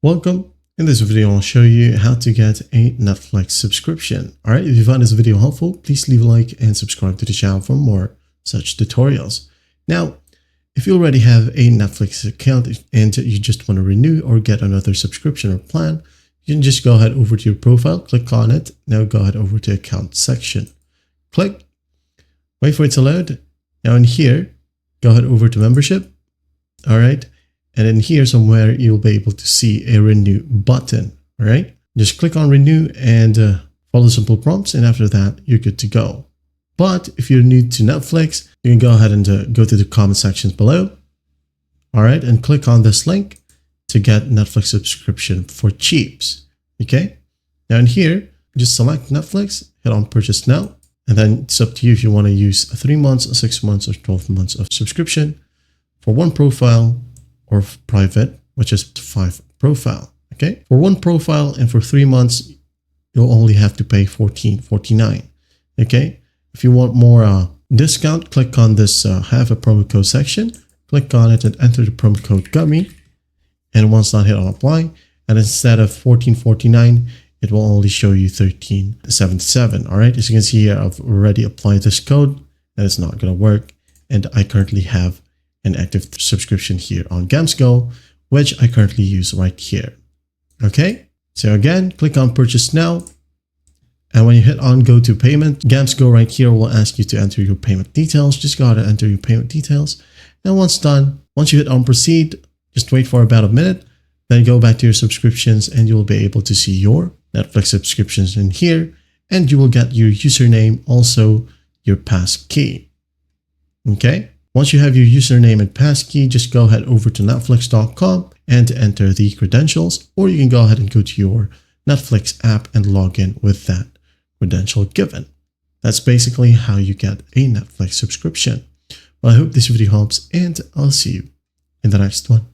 Welcome. In this video, I'll show you how to get a Netflix subscription. All right, if you find this video helpful, please leave a like and subscribe to the channel for more such tutorials. Now, if you already have a Netflix account and you just want to renew or get another subscription or plan, you can just go ahead over to your profile, click on it. Now go ahead over to account section. Click, wait for it to load. Now in here, go ahead over to membership. All right. And in here somewhere, you'll be able to see a renew button. All right. Just click on renew and follow simple prompts. And after that, you're good to go. But if you're new to Netflix, you can go ahead and go to the comment sections below. All right. And click on this link to get Netflix subscription for cheaps. Okay. Now in here, just select Netflix, hit on purchase now. And then it's up to you if you want to use 3 months, 6 months, or 12 months of subscription for one profile, or private, which is 5 profile. Okay. For one profile and for 3 months, you'll only have to pay $14.49. Okay. If you want more discount, click on this have a promo code section. Click on it and enter the promo code GUMMY. And once done, hit on apply. And instead of $14.49, it will only show you $13.77. All right. As you can see here, I've already applied this code and it's not going to work. And I currently have an active subscription here on GamsGo, which I currently use right here. Okay. So again, click on purchase now. And when you hit on go to payment, GamsGo right here will ask you to enter your payment details. Just go ahead and enter your payment details. And once done, once you hit on proceed, just wait for about a minute, then go back to your subscriptions and you'll be able to see your Netflix subscriptions in here. And you will get your username, also your passkey. Okay. Once you have your username and passkey, just go ahead over to netflix.com and enter the credentials, or you can go ahead and go to your Netflix app and log in with that credential given. That's basically how you get a Netflix subscription. Well, I hope this video helps and I'll see you in the next one.